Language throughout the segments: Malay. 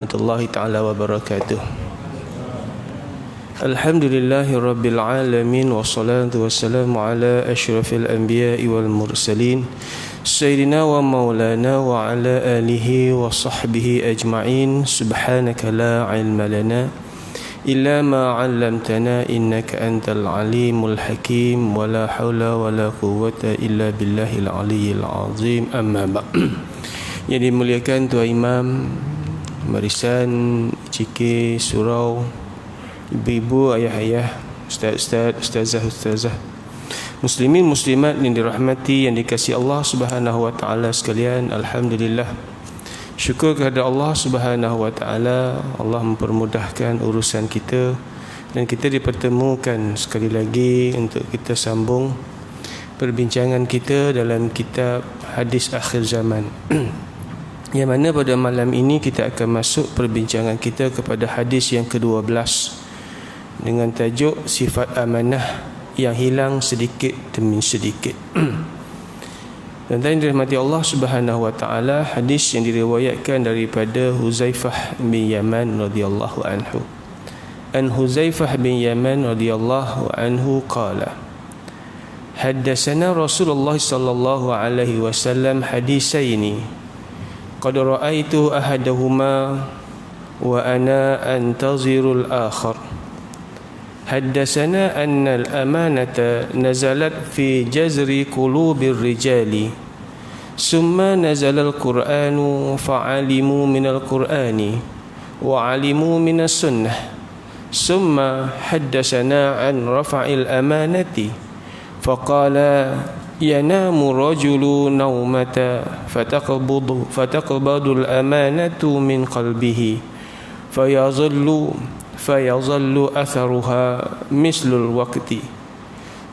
warahmatullahi ta'ala wabarakatuh. Alhamdulillahi rabbil alamin, wassalatu wassalamu ala asyrafil anbiya'i wal mursalin sayyidina wa maulana wa ala alihi wa sahbihi ajma'in. Subhanaka la ilma lana illa ma 'allamtana innaka antal alimul hakim, wa la hawla wa la quwwata illa billahil aliyyil azim. Amma ba'd. Yang dimuliakan Tuan Imam, Marisan, Cik, Surau, ibu-ibu, ayah-ayah, ustaz-ustaz, ustazah-ustazah, muslimin muslimat yang dirahmati, yang dikasihi Allah Subhanahu wa taala sekalian. Alhamdulillah, syukur kepada Allah Subhanahu wa taala. Allah mempermudahkan urusan kita dan kita dipertemukan sekali lagi untuk kita sambung perbincangan kita dalam kitab Hadis Akhir Zaman. Yang mana pada malam ini kita akan masuk perbincangan kita kepada hadis yang ke-12 dengan tajuk sifat amanah yang hilang sedikit demi sedikit. Dan tadi dirahmati Allah Subhanahu wa taala, hadis yang diriwayatkan daripada Huzaifah bin Yaman radhiyallahu anhu. An Huzaifah bin Yaman radhiyallahu anhu qala: Haddatsana Rasulullah sallallahu alaihi wasallam hadisaini qad ra'aitu ahadahuma wa ana antazirul akhar. Haddatsana anna al-amanata nazalat fi jazri qulubir rijali summa nazala al-Qur'anu fa'alimu minal Qur'ani wa 'alimu minas sunnah summa haddatsana an rafa'il amanati faqala yanamu rajulu naumata fataqbadu al-amanatu min qalbihi fayazallu atharuha mislu al-waqti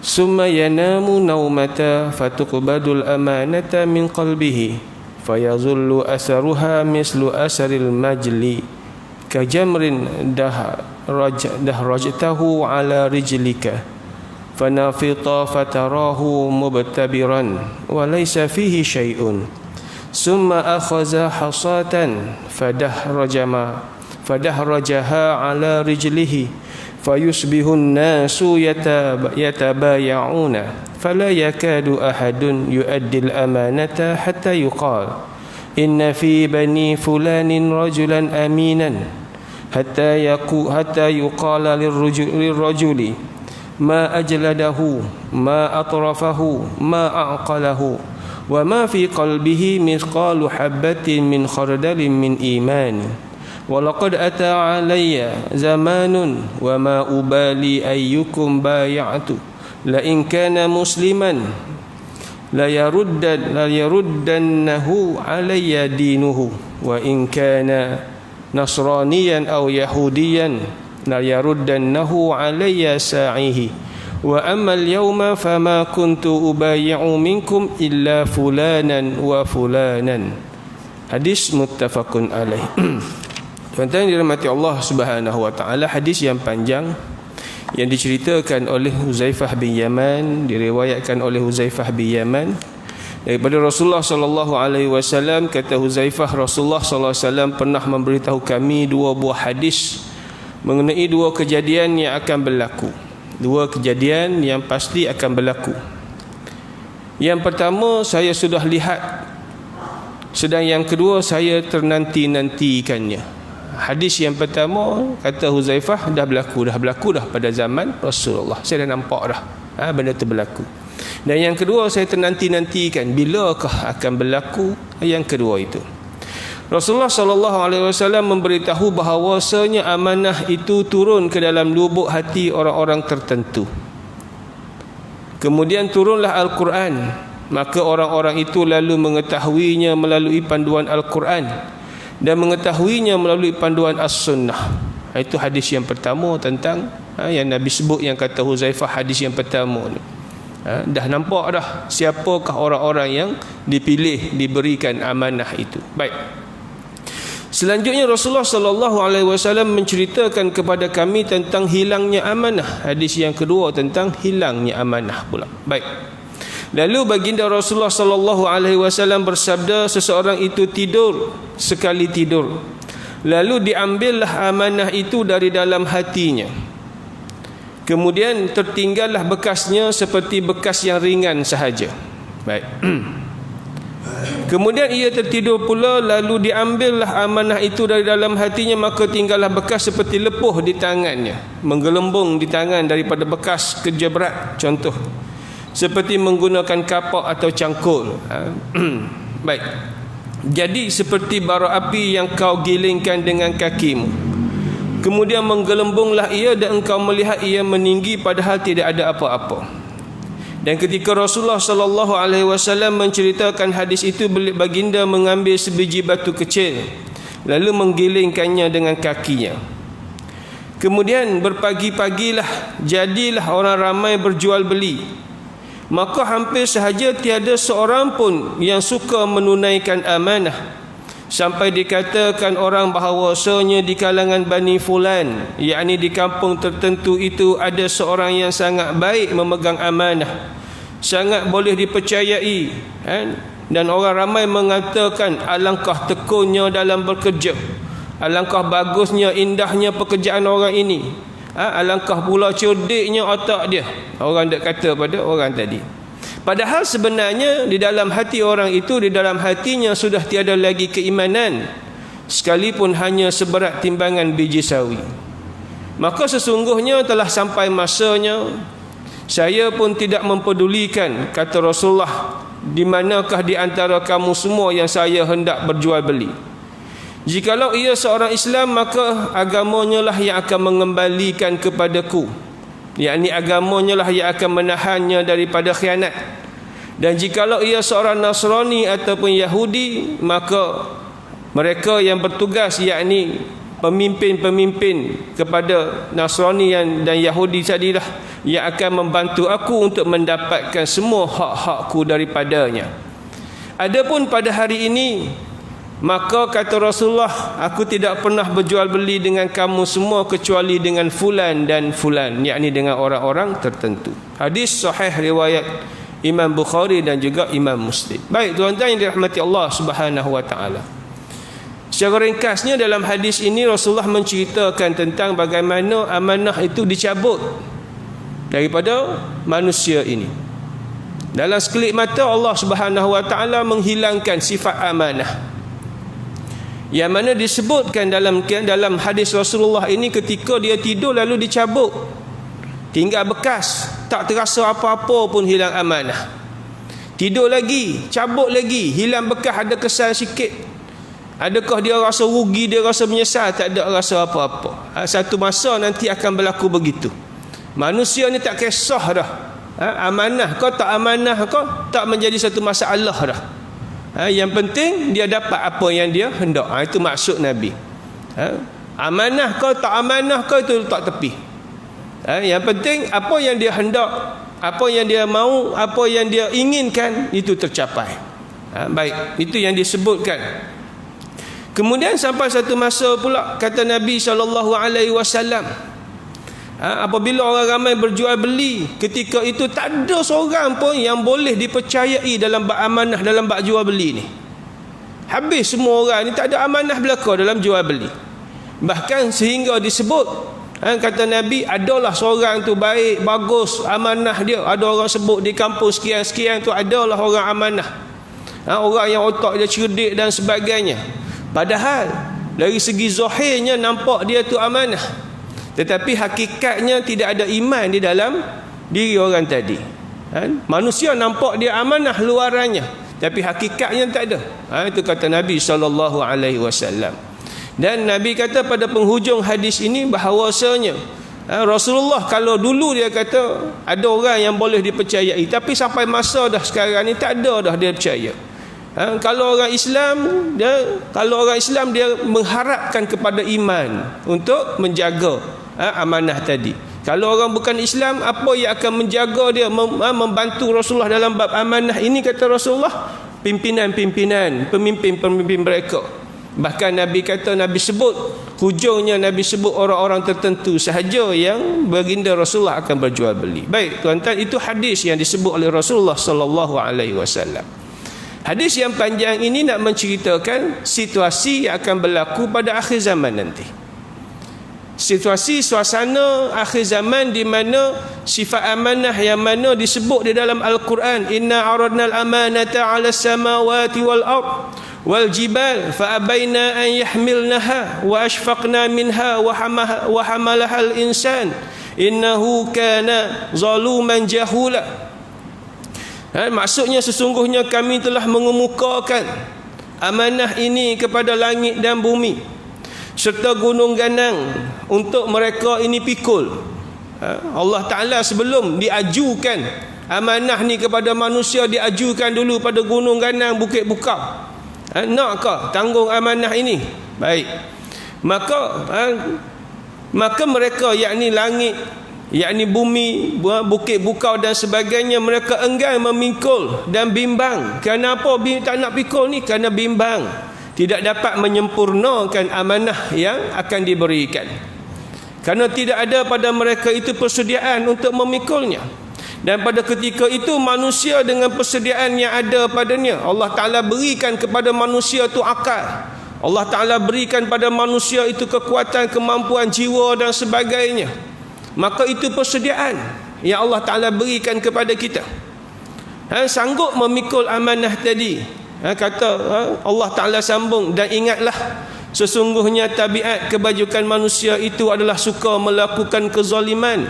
summa yanamu naumata fataqbadu al-amanata min qalbihi fayazallu atharuha mislu asaril majli kajamrin dahrajtahu ala rijlika fanafita fatarahu mubtabiran wa laysa fihi syai'un summa akhadha hasatan fadahrajaha ala rijlihi fayusbihun nasu yatabaya'una fala yakadu ahadun yu'addil amanata hatta yuqal inna fi bani fulanin rajulan aminan hatta yuqala lirrajuli ma ajladahu ma atrafahu ma a'qalahu wa ma fi qalbihi mithqalu habatin min khardalin min iman wa laqad ata alayya zamanun wa ma ubali ayyukum bay'atu la in kana musliman la yaruddannahu alayya dinuhu wa in kana nasraniyan aw yahudiyan la yaruddannahu alayya sa'ihi wa amma al-yawma fama kuntu ubayyi'u minkum illa fulanan wa fulanan. Hadis muttafaqun alaih. Tuan-tuan dirahmati Allah Subhanahu wa taala, hadis yang panjang yang diceritakan oleh Huzaifah bin Yaman, diriwayatkan oleh Huzaifah bin Yaman daripada Rasulullah sallallahu alaihi wasallam. Kata Huzaifah, Rasulullah sallallahu alaihi wasallam pernah memberitahu kami dua buah hadis mengenai dua kejadian yang akan berlaku. Dua kejadian yang pasti akan berlaku. Yang pertama saya sudah lihat, sedang yang kedua saya ternanti-nantikannya. Hadis yang pertama, kata Huzaifah, dah berlaku dah pada zaman Rasulullah. Saya dah nampak dah benda itu berlaku. Dan yang kedua saya ternanti-nantikan, bilakah akan berlaku yang kedua itu. Rasulullah sallallahu alaihi wasallam memberitahu bahawasanya amanah itu turun ke dalam lubuk hati orang-orang tertentu. Kemudian turunlah Al-Quran, maka orang-orang itu lalu mengetahuinya melalui panduan Al-Quran dan mengetahuinya melalui panduan As-Sunnah. Itu hadis yang pertama tentang yang Nabi sebut, yang kata Huzaifah, hadis yang pertama ni. Dah nampak dah siapakah orang-orang yang dipilih, diberikan amanah itu. Baik. Selanjutnya Rasulullah sallallahu alaihi wasallam menceritakan kepada kami tentang hilangnya amanah. Hadis yang kedua tentang hilangnya amanah pula. Baik. Lalu baginda Rasulullah sallallahu alaihi wasallam bersabda, seseorang itu tidur sekali tidur, lalu diambillah amanah itu dari dalam hatinya. Kemudian tertinggallah bekasnya seperti bekas yang ringan sahaja. Baik. Kemudian ia tertidur pula, lalu diambillah amanah itu dari dalam hatinya, maka tinggallah bekas seperti lepuh di tangannya, menggelembung di tangan daripada bekas kerja berat, contoh seperti menggunakan kapak atau cangkul. Baik. Jadi seperti bara api yang kau gilingkan dengan kakimu, kemudian menggelembunglah ia dan engkau melihat ia meninggi padahal tidak ada apa-apa. Dan ketika Rasulullah sallallahu alaihi wasallam menceritakan hadis itu, baginda mengambil sebiji batu kecil lalu menggilingkannya dengan kakinya. Kemudian berpagi-pagilah, jadilah orang ramai berjual beli. Maka hampir sahaja tiada seorang pun yang suka menunaikan amanah, sampai dikatakan orang bahawasanya di kalangan Bani Fulan, yakni di kampung tertentu itu, ada seorang yang sangat baik memegang amanah, sangat boleh dipercayai, dan orang ramai mengatakan alangkah tekunnya dalam bekerja, alangkah bagusnya, indahnya pekerjaan orang ini, alangkah pula cerdiknya otak dia, orang dak kata pada orang tadi. Padahal sebenarnya di dalam hati orang itu, di dalam hatinya sudah tiada lagi keimanan, sekalipun hanya seberat timbangan biji sawi. Maka sesungguhnya telah sampai masanya, saya pun tidak mempedulikan, kata Rasulullah, di manakah di antara kamu semua yang saya hendak berjual beli. Jikalau ia seorang Islam, maka agamanya lah yang akan mengembalikan kepadaku, yakni agamanya lah yang akan menahannya daripada khianat. Dan jikalau ia seorang Nasrani ataupun Yahudi, maka mereka yang bertugas, yakni pemimpin-pemimpin kepada Nasrani dan Yahudi tadilah yang akan membantu aku untuk mendapatkan semua hak-hakku daripadanya. Adapun pada hari ini, maka kata Rasulullah, aku tidak pernah berjual beli dengan kamu semua kecuali dengan fulan dan fulan, yakni dengan orang-orang tertentu. Hadis sahih riwayat Imam Bukhari dan juga Imam Muslim. Baik tuan-tuan yang dirahmati Allah Subhanahu wa taala. Secara ringkasnya dalam hadis ini Rasulullah menceritakan tentang bagaimana amanah itu dicabut daripada manusia ini. Dalam sekelip mata Allah Subhanahu wa taala menghilangkan sifat amanah, yang mana disebutkan dalam hadis Rasulullah ini, ketika dia tidur lalu dicabut, tinggal bekas, tak terasa apa-apa pun, hilang amanah. Tidur lagi, cabut lagi, hilang bekas, ada kesan sikit. Adakah dia rasa rugi, dia rasa menyesal? Tak ada rasa apa-apa. Satu masa nanti akan berlaku begitu. Manusia ni tak kisah dah, amanah kau tak amanah kau, tak menjadi satu masalah dah. Yang penting dia dapat apa yang dia hendak. Itu maksud Nabi. Amanah kau tak amanah kau, itu letak tepi. Yang penting apa yang dia hendak, apa yang dia mahu, apa yang dia inginkan, itu tercapai. Baik, itu yang disebutkan. Kemudian sampai satu masa pula, kata Nabi SAW, apabila orang ramai berjual beli, ketika itu tak ada seorang pun yang boleh dipercayai dalam bab amanah, dalam bab jual beli ni. Habis semua orang ni, tak ada amanah belaka dalam jual beli. Bahkan sehingga disebut, kata Nabi, adalah seorang tu baik, bagus, amanah dia. Ada orang sebut di kampung sekian-sekian tu adalah orang amanah, orang yang otak dia cerdik dan sebagainya. Padahal dari segi zahirnya nampak dia tu amanah, tetapi hakikatnya tidak ada iman di dalam diri orang tadi. Manusia nampak dia amanah luarannya, tapi hakikatnya tak ada. Itu kata Nabi SAW. Dan Nabi kata pada penghujung hadis ini bahawasanya Rasulullah, kalau dulu dia kata ada orang yang boleh dipercayai, tapi sampai masa dah sekarang ni tak ada dah dia percaya. Kalau orang Islam dia mengharapkan kepada iman untuk menjaga amanah tadi. Kalau orang bukan Islam, apa yang akan menjaga dia, membantu Rasulullah dalam bab amanah ini, kata Rasulullah? Pimpinan-pimpinan, pemimpin-pemimpin mereka. Bahkan Nabi kata, Nabi sebut, hujungnya Nabi sebut orang-orang tertentu sahaja yang baginda Rasulullah akan berjual beli. Baik tuan-tuan, itu hadis yang disebut oleh Rasulullah SAW. Hadis yang panjang ini nak menceritakan situasi yang akan berlaku pada akhir zaman nanti. Situasi suasana akhir zaman di mana sifat amanah yang mana disebut di dalam Al-Quran, inna aradna al-amanata 'ala as-samawati wal ard wal jibal fa abaina an yahmilnaha wa ashfaqna minha wa hamalaha al-insan innahu kana zaluman jahula. Maksudnya sesungguhnya kami telah mengemukakan amanah ini kepada langit dan bumi serta gunung ganang untuk mereka ini pikul. Allah Ta'ala sebelum diajukan amanah ni kepada manusia, diajukan dulu pada gunung ganang, bukit bukau. Nakkah tanggung amanah ini? Baik. Maka mereka, yakni langit, yakni bumi, bukit bukau dan sebagainya, mereka enggan memikul dan bimbang. Kenapa tak nak pikul ni? Kerana bimbang tidak dapat menyempurnakan amanah yang akan diberikan, kerana tidak ada pada mereka itu persediaan untuk memikulnya. Dan pada ketika itu manusia dengan persediaan yang ada padanya, Allah Ta'ala berikan kepada manusia itu akal, Allah Ta'ala berikan pada manusia itu kekuatan, kemampuan jiwa dan sebagainya. Maka itu persediaan yang Allah Ta'ala berikan kepada kita, sanggup memikul amanah tadi. Kata Allah Ta'ala sambung, dan ingatlah sesungguhnya tabiat kebajikan manusia itu adalah suka melakukan kezaliman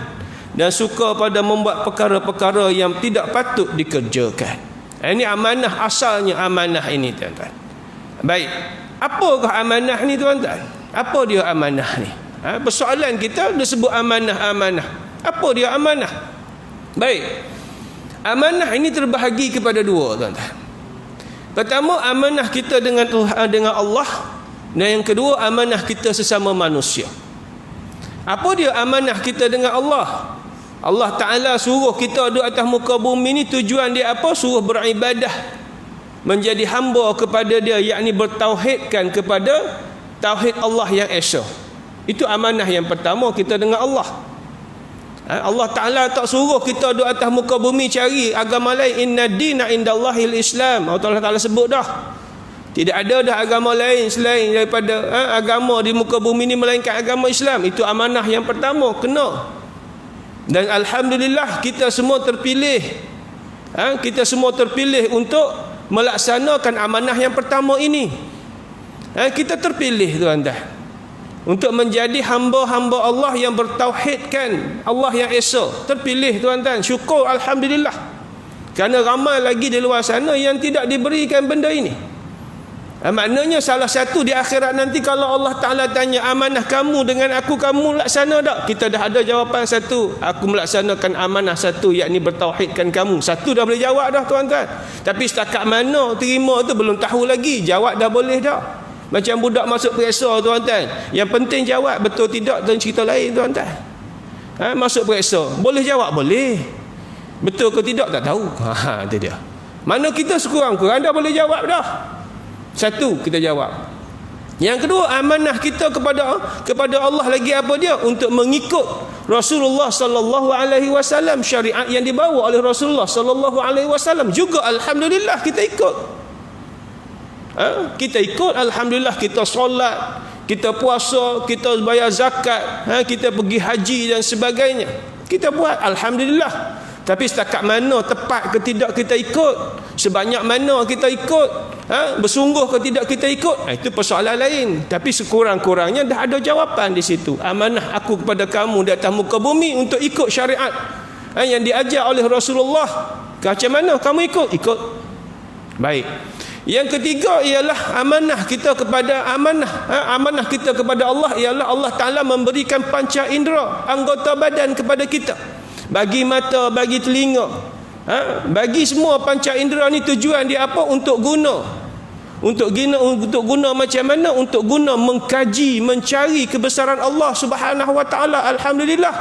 dan suka pada membuat perkara-perkara yang tidak patut dikerjakan. Ini amanah, asalnya amanah ini, tuan-tuan. Baik, apakah amanah ni, tuan-tuan? Apa dia amanah ni? Persoalan kita dia sebut amanah-amanah. Apa dia amanah? Baik, amanah ini terbahagi kepada dua, tuan-tuan. Pertama, amanah kita dengan Allah, dan yang kedua, amanah kita sesama manusia. Apa dia amanah kita dengan Allah? Allah Ta'ala suruh kita duduk atas muka bumi ni, tujuan dia apa? Suruh beribadah, menjadi hamba kepada dia, yakni bertauhidkan kepada tauhid Allah yang esa. Itu amanah yang pertama kita dengan Allah. Allah Ta'ala tak suruh kita duduk atas muka bumi cari agama lain. Inna dina indallahil Islam. Allah Ta'ala sebut dah, tidak ada dah agama lain selain daripada agama di muka bumi ni melainkan agama Islam. Itu amanah yang pertama, kena. Dan Alhamdulillah kita semua terpilih, kita semua terpilih untuk melaksanakan amanah yang pertama ini. Kita terpilih, tuan-tuan, untuk menjadi hamba-hamba Allah yang bertauhidkan Allah yang esa. Terpilih, tuan-tuan. Syukur, Alhamdulillah. Kerana ramai lagi di luar sana yang tidak diberikan benda ini. Maknanya salah satu di akhirat nanti, kalau Allah Ta'ala tanya amanah kamu dengan aku, kamu laksana tak? Kita dah ada jawapan satu. Aku melaksanakan amanah satu, yakni bertauhidkan kamu. Satu dah boleh jawab dah, tuan-tuan. Tapi setakat mana terima tu belum tahu lagi. Jawab dah boleh dah. Macam budak masuk periksa, tuan-tuan. Yang penting jawab betul tidak dan cerita lain, tuan-tuan. Masuk periksa, boleh jawab? Boleh. Betul ke tidak tak tahu. Itu dia. Mana kita sekurang-kurang dah boleh jawab dah. Satu kita jawab. Yang kedua, amanah kita kepada Allah lagi apa dia? Untuk mengikut Rasulullah sallallahu alaihi wasallam, syariat yang dibawa oleh Rasulullah sallallahu alaihi wasallam juga alhamdulillah kita ikut. Kita ikut, alhamdulillah. Kita solat, kita puasa, kita bayar zakat, kita pergi haji dan sebagainya, kita buat, alhamdulillah. Tapi setakat mana tepat ke tidak kita ikut, sebanyak mana kita ikut, bersungguh ke tidak kita ikut, itu persoalan lain. Tapi sekurang-kurangnya dah ada jawapan di situ. Amanah aku kepada kamu di atas muka bumi untuk ikut syariat yang diajar oleh Rasulullah. Macam mana kamu ikut? Ikut. Baik. Yang ketiga ialah amanah kita kepada amanah kita kepada Allah ialah Allah Ta'ala memberikan panca indera, anggota badan kepada kita. Bagi mata, bagi telinga, bagi semua panca indera ni tujuan dia apa? Untuk guna macam mana? Untuk guna mengkaji, mencari kebesaran Allah Subhanahu Wa Ta'ala. Alhamdulillah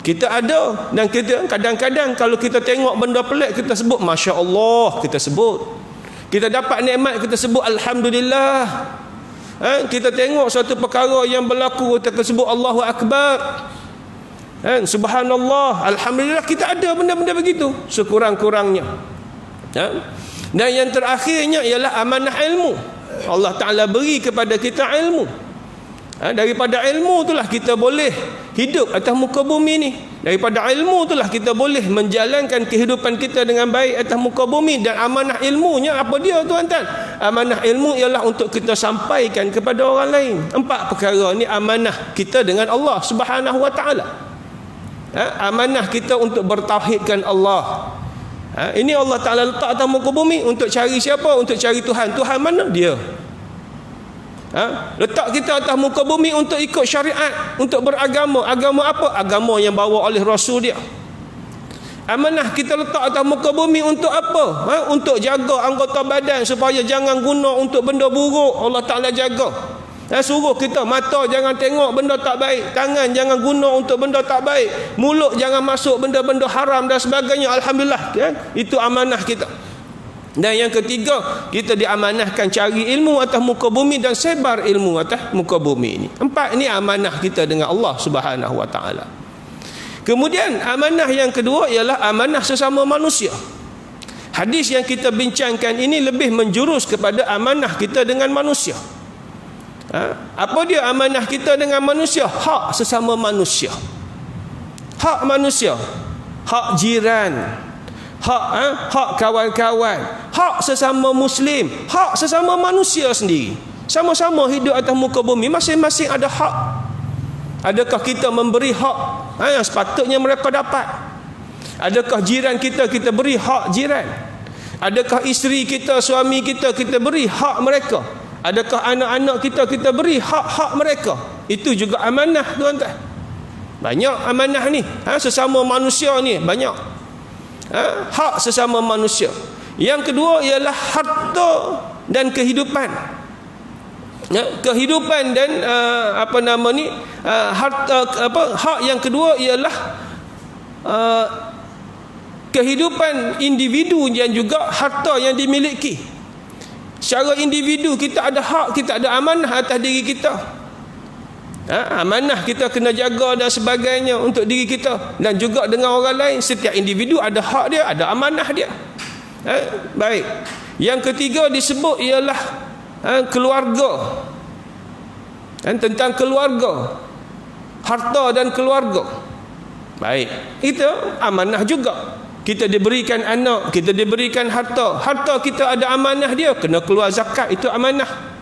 kita ada, dan kita kadang-kadang kalau kita tengok benda pelik kita sebut Masya Allah, kita sebut. Kita dapat nikmat kita sebut Alhamdulillah. Kita tengok suatu perkara yang berlaku kita sebut Allahu Akbar. Subhanallah, Alhamdulillah. Kita ada benda-benda begitu sekurang-kurangnya. Dan yang terakhirnya ialah amanah ilmu. Allah Ta'ala beri kepada kita ilmu. Daripada ilmu itulah kita boleh hidup atas muka bumi ni. Daripada ilmu itulah kita boleh menjalankan kehidupan kita dengan baik atas muka bumi. Dan amanah ilmunya apa dia, tuan-tuan? Amanah ilmu ialah untuk kita sampaikan kepada orang lain. 4 perkara ni amanah kita dengan Allah Subhanahu Wa Ta'ala. Amanah kita untuk bertauhidkan Allah. Ini Allah Ta'ala letak atas muka bumi untuk cari siapa? Untuk cari Tuhan. Tuhan mana? Dia. Letak kita atas muka bumi untuk ikut syariat, untuk beragama. Agama apa? Agama yang bawa oleh Rasul dia. Amanah kita letak atas muka bumi untuk apa? Untuk jaga anggota badan supaya jangan guna untuk benda buruk. Allah Ta'ala jaga. Suruh kita, mata jangan tengok benda tak baik, tangan jangan guna untuk benda tak baik, mulut jangan masuk benda-benda haram dan sebagainya. Alhamdulillah, itu amanah kita. Dan yang ketiga, kita diamanahkan cari ilmu atas muka bumi dan sebar ilmu atas muka bumi ini. 4 ini amanah kita dengan Allah Subhanahu Wa Ta'ala. Kemudian amanah yang kedua ialah amanah sesama manusia. Hadis yang kita bincangkan ini lebih menjurus kepada amanah kita dengan manusia. Apa dia amanah kita dengan manusia? Hak sesama manusia. Hak manusia, hak jiran, hak kawan-kawan, hak sesama muslim, hak sesama manusia sendiri. Sama-sama hidup atas muka bumi, masing-masing ada hak. Adakah kita memberi hak yang sepatutnya mereka dapat? Adakah jiran kita beri hak jiran? Adakah isteri kita, suami kita beri hak mereka? Adakah anak-anak kita beri hak-hak mereka? Itu juga amanah, tuan-tuan. Banyak amanah ni. Sesama manusia ni banyak. Hak sesama manusia. Yang kedua ialah harta dan kehidupan. Kehidupan dan hak yang kedua ialah kehidupan individu dan juga harta yang dimiliki. Secara individu kita ada hak, kita ada amanah atas diri kita. Amanah kita kena jaga dan sebagainya untuk diri kita dan juga dengan orang lain. Setiap individu ada hak dia, ada amanah dia. Baik. Yang ketiga disebut ialah keluarga. Tentang keluarga, harta dan keluarga. Baik. Itu amanah juga. Kita diberikan anak, kita diberikan harta. Harta kita ada amanah dia, kena keluar zakat, itu amanah.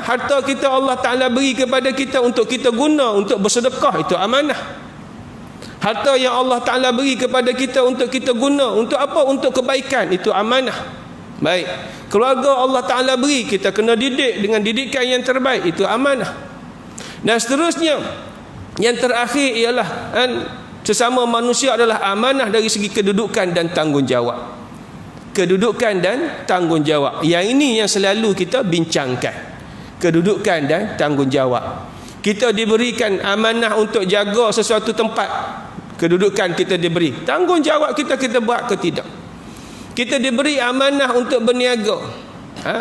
Harta kita Allah Ta'ala beri kepada kita untuk kita guna, untuk bersedekah, itu amanah. Harta yang Allah Ta'ala beri kepada kita untuk kita guna, untuk apa? Untuk kebaikan, itu amanah. Baik. Keluarga Allah Ta'ala beri, kita kena didik dengan didikan yang terbaik, itu amanah. Dan seterusnya, yang terakhir ialah sesama manusia adalah amanah dari segi kedudukan dan tanggungjawab. Kedudukan dan tanggungjawab. Yang ini yang selalu kita bincangkan. Kedudukan dan tanggungjawab. Kita diberikan amanah untuk jaga sesuatu tempat. Kedudukan kita diberi. Tanggungjawab kita buat ke tidak? Kita diberi amanah untuk berniaga.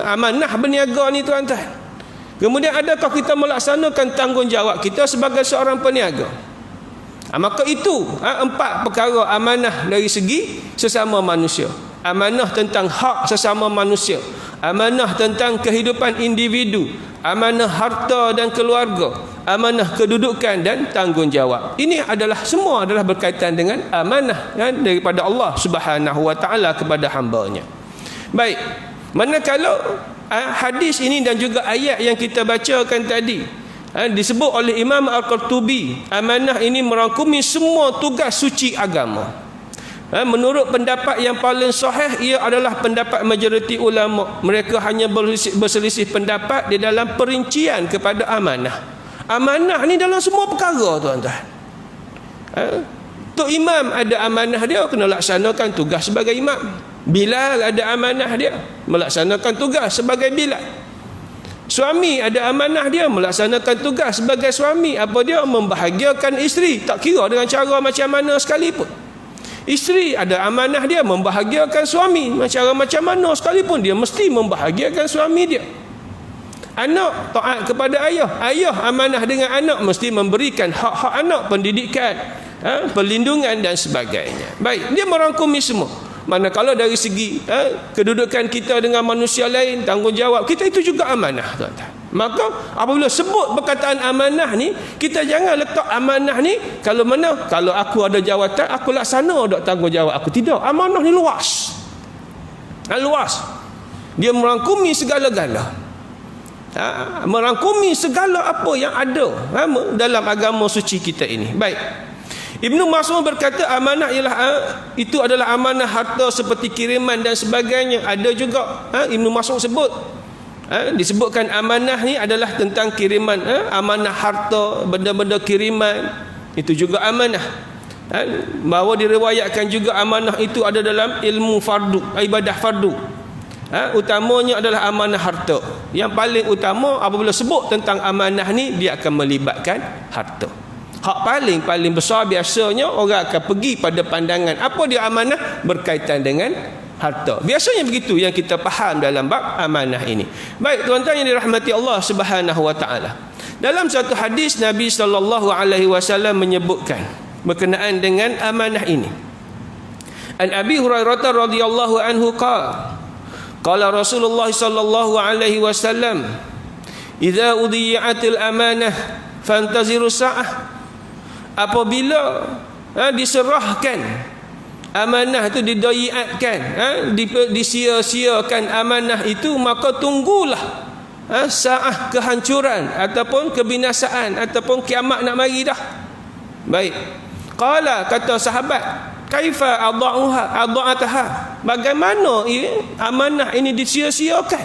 Amanah berniaga ni, tuan-tuan. Kemudian adakah kita melaksanakan tanggungjawab kita sebagai seorang peniaga? Maka itu 4 perkara amanah dari segi sesama manusia. Amanah tentang hak sesama manusia, amanah tentang kehidupan individu, amanah harta dan keluarga, amanah kedudukan dan tanggungjawab. Ini adalah semua adalah berkaitan dengan amanah daripada Allah Subhanahu Wa Ta'ala kepada hamba-Nya. Baik, manakala hadis ini dan juga ayat yang kita bacakan tadi disebut oleh Imam Al-Qurtubi, amanah ini merangkumi semua tugas suci agama. Menurut pendapat yang paling sahih, ia adalah pendapat majoriti ulama. Mereka hanya berselisih pendapat di dalam perincian kepada amanah. Amanah ni dalam semua perkara, tuan-tuan. Tok Imam ada amanah dia, kena laksanakan tugas sebagai imam. Bilal ada amanah dia, melaksanakan tugas sebagai Bilal. Suami ada amanah dia, melaksanakan tugas sebagai suami. Apa dia? Membahagiakan isteri, tak kira dengan cara macam mana sekalipun. Isteri ada amanah dia, membahagiakan suami, cara macam mana sekalipun dia mesti membahagiakan suami dia. Anak taat kepada ayah. Ayah amanah dengan anak, mesti memberikan hak-hak anak, pendidikan, perlindungan dan sebagainya. Baik, dia merangkumi semua. Manakala dari segi kedudukan kita dengan manusia lain, tanggungjawab kita itu juga amanah, tuan-tuan. Maka apabila sebut perkataan amanah ni, kita jangan letak amanah ni kalau aku ada jawatan aku laksana dak tanggungjawab aku. Tidak, amanah ni luas. Luas. Dia merangkumi segala-gala. Merangkumi segala apa yang ada dalam agama suci kita ini. Baik. Ibnu Mas'ud berkata amanah ialah itu adalah amanah harta seperti kiriman dan sebagainya. Ada juga Ibnu Mas'ud sebut disebutkan amanah ni adalah tentang kiriman, amanah harta, benda-benda kiriman itu juga amanah. Bahawa diriwayatkan juga amanah itu ada dalam ilmu fardu, ibadah fardu. Utamanya adalah amanah harta. Yang paling utama apabila sebut tentang amanah ni, dia akan melibatkan harta. Hak paling besar biasanya orang akan pergi pada pandangan apa dia amanah berkaitan dengan harta. Biasanya begitu yang kita faham dalam bab amanah ini. Baik, tuan-tuan yang dirahmati Allah Subhanahu wa taala. Dalam satu hadis Nabi sallallahu alaihi wasallam menyebutkan berkenaan dengan amanah ini. An Abi Hurairah radhiyallahu anhu qala Rasulullah sallallahu alaihi wasallam, "Idza udhi'atil amanah fantaziru sa'ah." Apabila diserahkan amanah itu, didaiatkan, disia-siakan amanah itu, maka tunggulah saah kehancuran ataupun kebinasaan ataupun kiamat nak mari dah. Baik. Qala, kata sahabat, kaifa adha'ataha? Bagaimana amanah ini disia-siakan?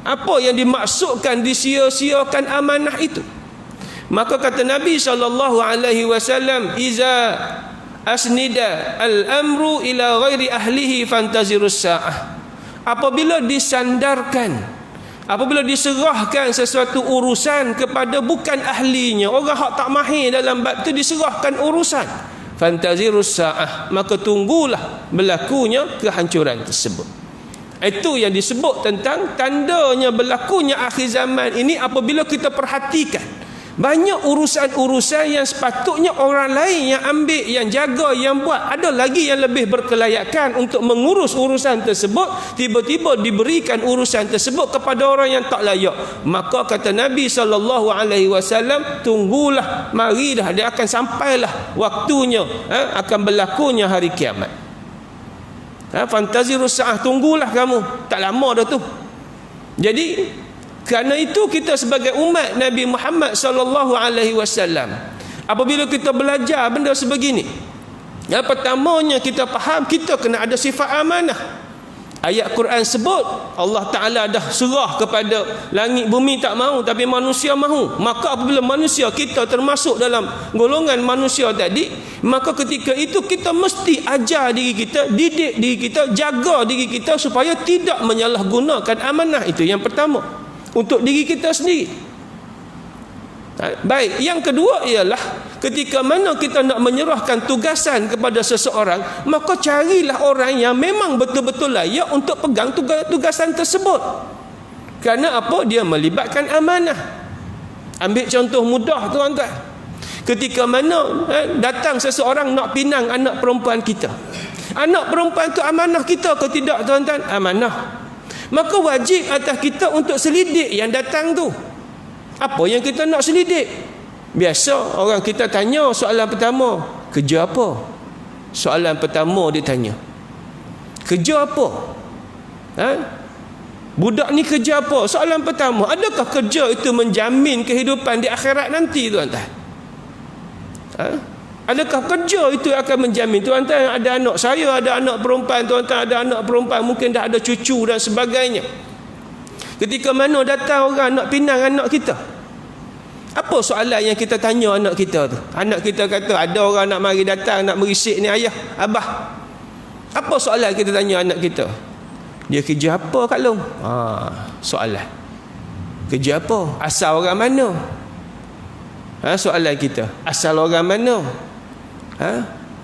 Apa yang dimaksudkan disia-siakan amanah itu? Maka kata Nabi SAW, iza asnida al-amru ila ghairi ahlihi fantazirus sa'ah. Apabila disandarkan, apabila diserahkan sesuatu urusan kepada bukan ahlinya, orang hak tak mahir dalam bab itu diserahkan urusan, fantazirus sa'ah, maka tunggulah berlakunya kehancuran tersebut. Itu yang disebut tentang tandanya berlakunya akhir zaman ini. Apabila kita perhatikan banyak urusan-urusan yang sepatutnya orang lain yang ambil, yang jaga, yang buat, ada lagi yang lebih berkelayakan untuk mengurus urusan tersebut, tiba-tiba diberikan urusan tersebut kepada orang yang tak layak. Maka kata Nabi SAW, tunggulah, marilah, dia akan sampailah waktunya, akan berlakunya hari kiamat. Fantazirus sa'ah, tunggulah kamu, tak lama dah tu. Jadi kerana itu kita sebagai umat Nabi Muhammad sallallahu alaihi wasallam, apabila kita belajar benda sebegini, yang pertamanya kita faham kita kena ada sifat amanah. Ayat Quran sebut Allah Ta'ala dah serah kepada langit bumi tak mahu, tapi manusia mahu. Maka apabila manusia kita termasuk dalam golongan manusia tadi, maka ketika itu kita mesti ajar diri kita, didik diri kita, jaga diri kita supaya tidak menyalahgunakan amanah itu. Yang pertama, untuk diri kita sendiri. Baik, yang kedua ialah ketika mana kita nak menyerahkan tugasan kepada seseorang, maka carilah orang yang memang betul-betul layak untuk pegang tugasan tersebut. Kerana apa? Dia melibatkan amanah. Ambil contoh mudah, tuan-tuan. Ketika mana datang seseorang nak pinang anak perempuan kita. Anak perempuan itu amanah kita ke tidak, tuan-tuan? Amanah. Maka wajib atas kita untuk selidik yang datang tu. Apa yang kita nak selidik? Biasa orang kita tanya soalan pertama, kerja apa? Soalan pertama dia tanya, kerja apa? Budak ni kerja apa? Soalan pertama. Adakah kerja itu menjamin kehidupan di akhirat nanti, tuan-tuan? Adakah kerja itu akan menjamin? Tuan-tuan, ada anak, saya ada anak perempuan, tuan-tuan ada anak perempuan, mungkin dah ada cucu dan sebagainya. Ketika mana datang orang nak pinang anak kita, apa soalan yang kita tanya anak kita tu? Anak kita kata ada orang nak mari datang, nak merisik ni ayah, abah. Apa soalan kita tanya anak kita? Dia kerja apa, Kak Long? Soalan. Kerja apa? Asal orang mana? Soalan kita. Asal orang mana?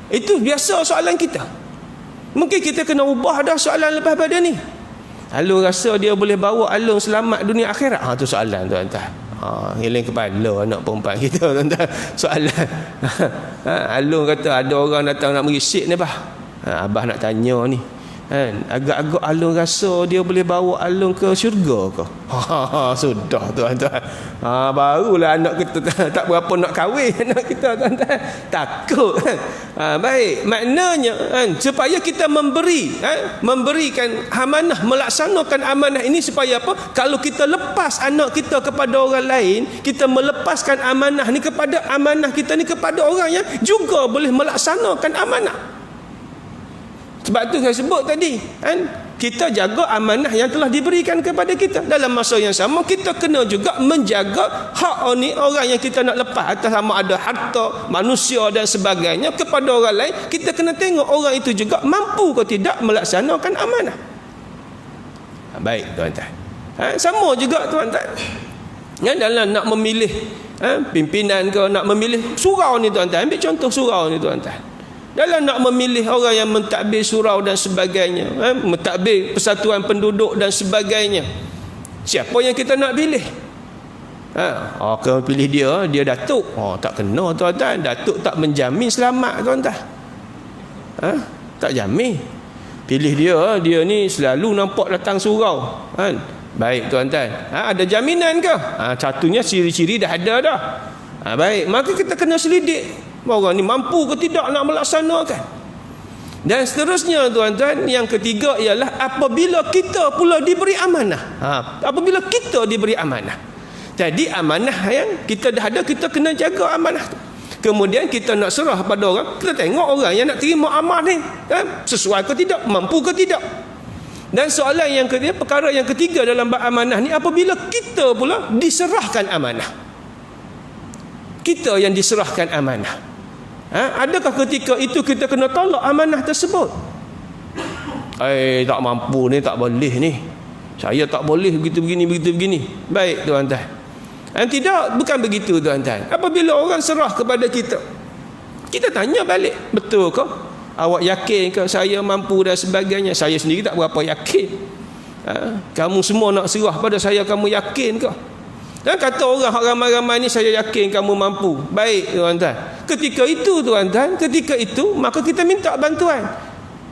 Itu biasa soalan kita. Mungkin kita kena ubah dah soalan lepas pada ni. Alung rasa dia boleh bawa Alung selamat dunia akhirat? Tu soalan, tuan-tuan. Ngiling kepala anak perempuan kita, tuan-tuan. Soalan. Alung kata ada orang datang nak merisik ni, bah. Abah nak tanya ni, kan, agak-agak alun rasa dia boleh bawa alun ke syurga ke? Sudah tuan-tuan. Barulah anak kita tak berapa nak kahwin anak kita, tuan-tuan. Takut. Baik, maknanya kan, supaya kita memberikan amanah, melaksanakan amanah ini supaya apa? Kalau kita lepas anak kita kepada orang lain, kita melepaskan amanah ni kepada amanah kita ni kepada orang yang juga boleh melaksanakan amanah. Sebab tu saya sebut tadi, kan, kita jaga amanah yang telah diberikan kepada kita. Dalam masa yang sama kita kena juga menjaga hak orang yang kita nak lepas, atas sama ada harta, manusia dan sebagainya kepada orang lain. Kita kena tengok orang itu juga mampu ke tidak melaksanakan amanah. Baik tuan-tuan. Sama juga tuan-tuan. Dalam nak memilih pimpinan ke, nak memilih surau ni tuan-tuan. Ambil contoh surau ni tuan-tuan. Dalam nak memilih orang yang mentadbir surau dan sebagainya, mentadbir persatuan penduduk dan sebagainya, siapa yang kita nak pilih? Kalau pilih dia datuk, tak kena tuan-tuan. Datuk tak menjamin selamat tuan-tuan. Tak jamin. Pilih dia ni selalu nampak datang surau, kan? Baik tuan-tuan, ada jaminan ke? Satunya ciri-ciri dah ada dah. Baik, maka kita kena selidik orang ni mampu ke tidak nak melaksanakan. Dan seterusnya tuan-tuan, yang ketiga ialah apabila kita pula diberi amanah. Apabila kita diberi amanah, jadi amanah yang kita dah ada, kita kena jaga amanah tu. Kemudian kita nak serah pada orang, kita tengok orang yang nak terima amanah ni, kan, sesuai ke tidak, mampu ke tidak. Dan soalan yang ketiga, perkara yang ketiga dalam bab amanah ni, apabila kita pula diserahkan amanah, kita yang diserahkan amanah, adakah ketika itu kita kena tolak amanah tersebut? Tak mampu ni, tak boleh ni, saya tak boleh begitu begini. Baik tuan-tuan. Tidak, bukan begitu tuan-tuan. Apabila orang serah kepada kita, kita tanya balik, betul ke? Awak yakin ke saya mampu dan sebagainya? Saya sendiri tak berapa yakin. Kamu semua nak serah pada saya, kamu yakin ke? Dan kata orang ramai-ramai ni, saya yakin kamu mampu. Baik tuan-tuan. Ketika itu tuan-tuan, maka kita minta bantuan.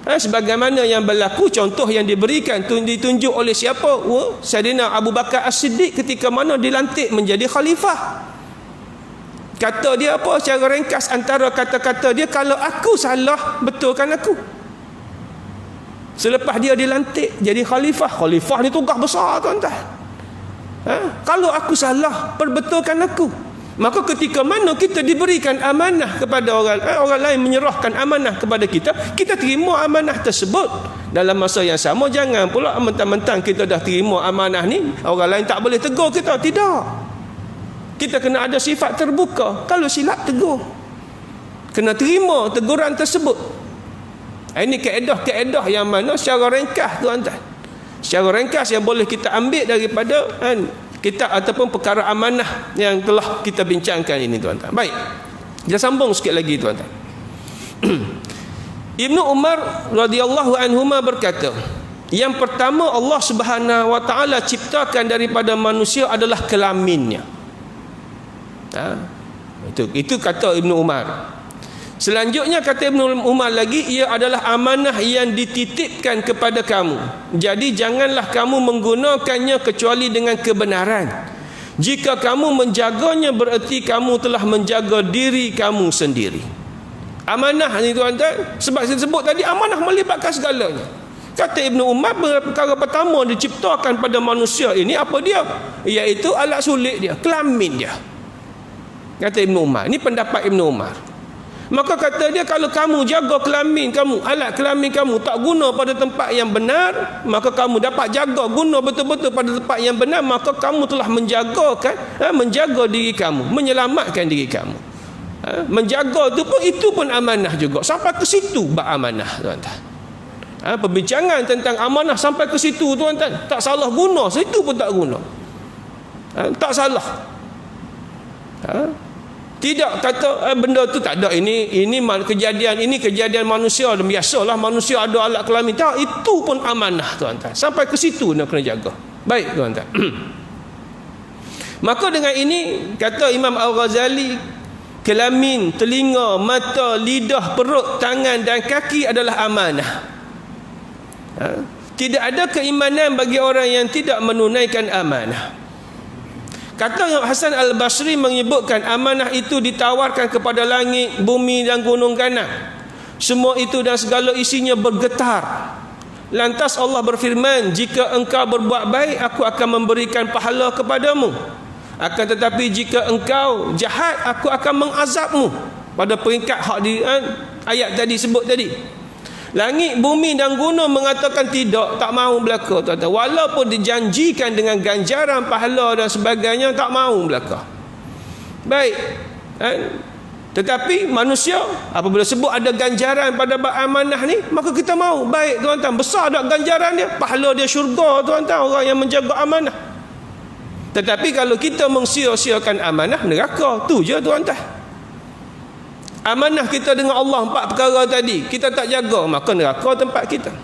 Sebagaimana yang berlaku, contoh yang diberikan ditunjuk oleh siapa? Sayyidina Abu Bakar As-Siddiq ketika mana dilantik menjadi khalifah. Kata dia apa? Secara ringkas antara kata-kata dia, kalau aku salah, betulkan aku. Selepas dia dilantik jadi khalifah ni tugas besar tuan-tuan. Kalau aku salah, perbetulkan aku. Maka ketika mana kita diberikan amanah kepada orang lain menyerahkan amanah kepada kita, kita terima amanah tersebut. Dalam masa yang sama, jangan pula mentang-mentang kita dah terima amanah ni, orang lain tak boleh tegur kita. Tidak. Kita kena ada sifat terbuka. Kalau silap, tegur. Kena terima teguran tersebut. Ini kaedah-kaedah yang mana secara ringkas tuan-tuan, secara ringkas yang boleh kita ambil daripada kitab ataupun perkara amanah yang telah kita bincangkan ini tuan-tuan. Baik, kita sambung sikit lagi tuan-tuan. Ibnu Umar radhiyallahu anhuma berkata, yang pertama Allah Subhanahu wa taala ciptakan daripada manusia adalah kelaminnya. Itu kata Ibnu Umar. Selanjutnya kata Ibnu Umar lagi, ia adalah amanah yang dititipkan kepada kamu. Jadi janganlah kamu menggunakannya kecuali dengan kebenaran. Jika kamu menjaganya, bererti kamu telah menjaga diri kamu sendiri. Amanah ni tuan-tuan, sebab saya sebut tadi, amanah melibatkan segalanya. Kata Ibnu Umar, perkara pertama diciptakan pada manusia ini apa dia? Iaitu alat sulit dia, kelamin dia. Kata Ibnu Umar, ini pendapat Ibnu Umar. Maka kata dia, kalau kamu jaga kelamin kamu, alat kelamin kamu tak guna pada tempat yang benar, maka kamu dapat jaga guna betul-betul pada tempat yang benar, maka kamu telah menjaga diri kamu, menyelamatkan diri kamu. Menjaga itu pun amanah juga. Sampai ke situ bab amanah tuan-tuan. Pembincangan tentang amanah sampai ke situ tuan-tuan. Tak salah guna, situ pun tak guna. Tak salah. Tidak kata benda tu tak ada, ini kejadian manusia, biasalah manusia ada alat kelamin. Tak, itu pun amanah tuan-tuan. Sampai ke situ nak kena jaga. Baik tuan-tuan. Maka dengan ini kata Imam Al-Ghazali, kelamin, telinga, mata, lidah, perut, tangan dan kaki adalah amanah. Tidak ada keimanan bagi orang yang tidak menunaikan amanah. Kata Hasan Al-Basri menyebutkan amanah itu ditawarkan kepada langit, bumi dan gunung ganang. Semua itu dan segala isinya bergetar. Lantas Allah berfirman, jika engkau berbuat baik, aku akan memberikan pahala kepadamu. Akan tetapi jika engkau jahat, aku akan mengazabmu. Pada peringkat hak di ayat tadi sebut tadi. Langit, bumi dan gunung mengatakan tidak, tak mahu belaka, tuan-tuan. Walaupun dijanjikan dengan ganjaran, pahala dan sebagainya, tak mahu belaka. Baik. Tetapi manusia apabila sebut ada ganjaran pada bab amanah ni, maka kita mahu. Baik tuan-tuan, besar tak ganjaran dia, pahala dia syurga tuan-tuan, orang yang menjaga amanah. Tetapi kalau kita mengsia-siakan amanah, neraka. Tu je tuan-tuan. Amanah kita dengan Allah 4 perkara tadi kita tak jaga, maka neraka tempat kita.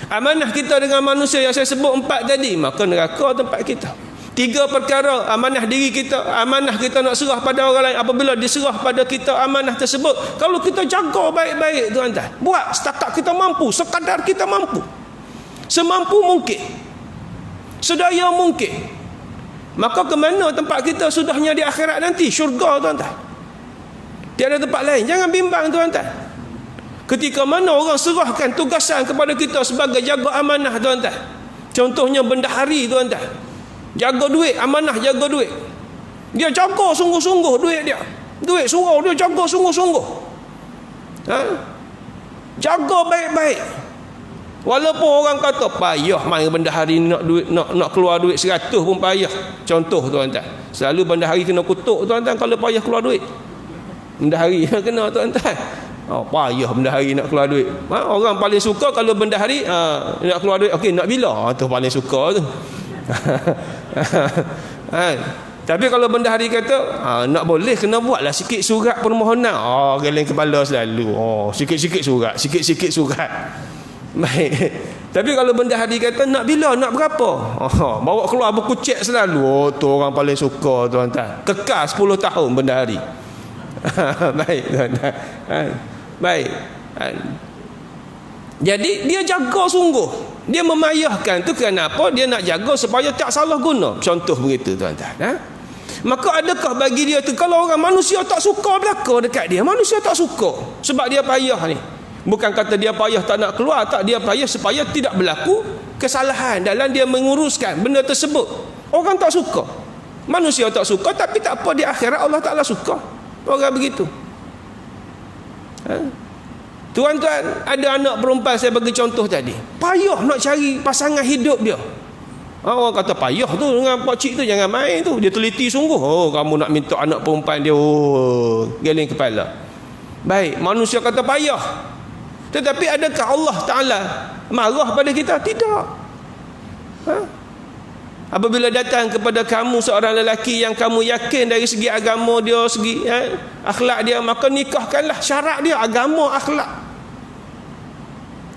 Amanah kita dengan manusia yang saya sebut 4 tadi, maka neraka tempat kita. 3 perkara, amanah diri kita, amanah kita nak serah pada orang lain. Apabila diserah pada kita amanah tersebut, kalau kita jaga baik-baik tuan-tuan, buat setakat kita mampu, sekadar kita mampu, semampu mungkin, sedaya mungkin, maka ke mana tempat kita sudahnya di akhirat nanti? Syurga tuan-tuan. Tiada tempat lain. Jangan bimbang tuan-tuan. Ketika mana orang serahkan tugasan kepada kita sebagai jaga amanah tuan-tuan. Contohnya bendahari tuan-tuan. Jaga duit, amanah jaga duit. Dia jaga sungguh-sungguh duit dia. Duit surau dia jaga sungguh-sungguh. Jaga baik-baik. Walaupun orang kata payah main bendahari nak duit, nak keluar duit 100 pun payah. Contoh tuan-tuan. Selalu bendahari kena kutuk tuan-tuan kalau payah keluar duit. Bendahari kena tuan-tuan. Payah bendahari nak keluar duit. Orang paling suka kalau bendahari nak keluar duit, okey nak bila? Tu paling suka tu. Tapi kalau bendahari kata nak boleh kena buatlah sikit surat permohonan. Geleng kepala selalu. Sikit-sikit surat, sikit-sikit surat. Baik. Tapi kalau bendahari kata nak bila, nak berapa? Bawa keluar buku cek selalu. Tu orang paling suka tuan-tuan. Kekal 10 tahun bendahari. Baik tuan-tuan. Baik. Jadi dia jaga sungguh. Dia memayahkan tu kenapa? Dia nak jaga supaya tak salah guna. Contoh begitu tuan-tuan. Maka adakah bagi dia tu, kalau orang manusia tak suka belaka dekat dia, manusia tak suka sebab dia payah ni. Bukan kata dia payah tak nak keluar, tak, dia payah supaya tidak berlaku kesalahan dalam dia menguruskan benda tersebut. Orang tak suka. Manusia tak suka, tapi tak apa, di akhirat Allah Ta'ala suka orang begitu. Tuan-tuan, ada anak perempuan saya bagi contoh tadi, payah nak cari pasangan hidup dia. Orang kata payah tu dengan pakcik tu, jangan main tu, dia teliti sungguh. Kamu nak minta anak perempuan dia, geleng kepala. Baik, manusia kata payah. Tetapi adakah Allah Ta'ala marah pada kita? Tidak. Apabila datang kepada kamu seorang lelaki yang kamu yakin dari segi agama dia, segi akhlak dia, maka nikahkanlah. Syarat dia agama, akhlak.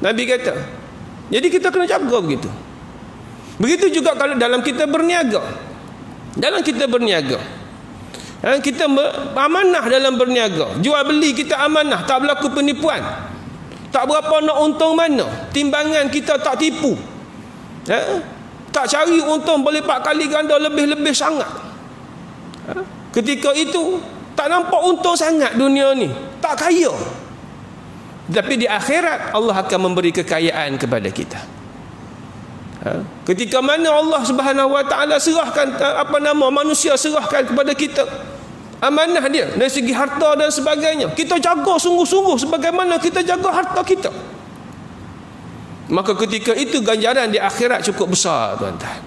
Nabi kata. Jadi kita kena jaga begitu. Begitu juga kalau dalam kita berniaga. Dalam kita berniaga, kita amanah dalam berniaga. Jual beli kita amanah, tak berlaku penipuan. Tak berapa nak untung mana, timbangan kita tak tipu. Tak cari untung berlipat kali ganda, lebih-lebih sangat. Ketika itu tak nampak untung sangat dunia ni, tak kaya. Tapi di akhirat Allah akan memberi kekayaan kepada kita. Ketika mana Allah Subhanahu Wa Taala serahkan manusia serahkan kepada kita amanah dia dari segi harta dan sebagainya, kita jaga sungguh-sungguh sebagaimana kita jaga harta kita, maka ketika itu ganjaran di akhirat cukup besar tuan-tuan.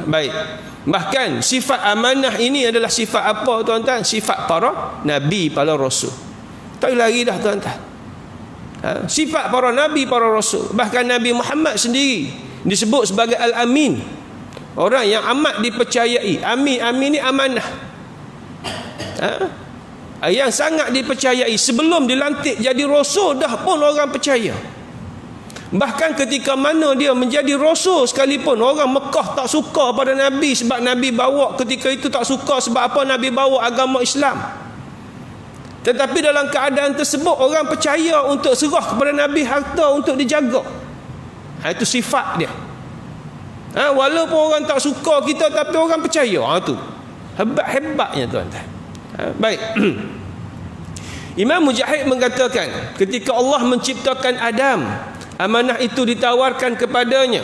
Baik. Bahkan sifat amanah ini adalah sifat apa tuan-tuan? Sifat para nabi, para rasul. Tak lari dah tuan-tuan. Sifat para nabi, para rasul. Bahkan Nabi Muhammad sendiri disebut sebagai Al-Amin, orang yang amat dipercayai. Amin ni amanah. Yang sangat dipercayai. Sebelum dilantik jadi rasul dah pun orang percaya. Bahkan ketika mana dia menjadi rasul sekalipun, orang Mekah tak suka pada Nabi sebab Nabi bawa ketika itu, tak suka sebab apa? Nabi bawa agama Islam. Tetapi dalam keadaan tersebut orang percaya untuk serah kepada Nabi harta untuk dijaga. Itu sifat dia. Walaupun orang tak suka kita, tapi orang percaya. Tu hebat-hebatnya tuan-tuan. Baik. Imam Mujahid mengatakan, ketika Allah menciptakan Adam, amanah itu ditawarkan kepadanya.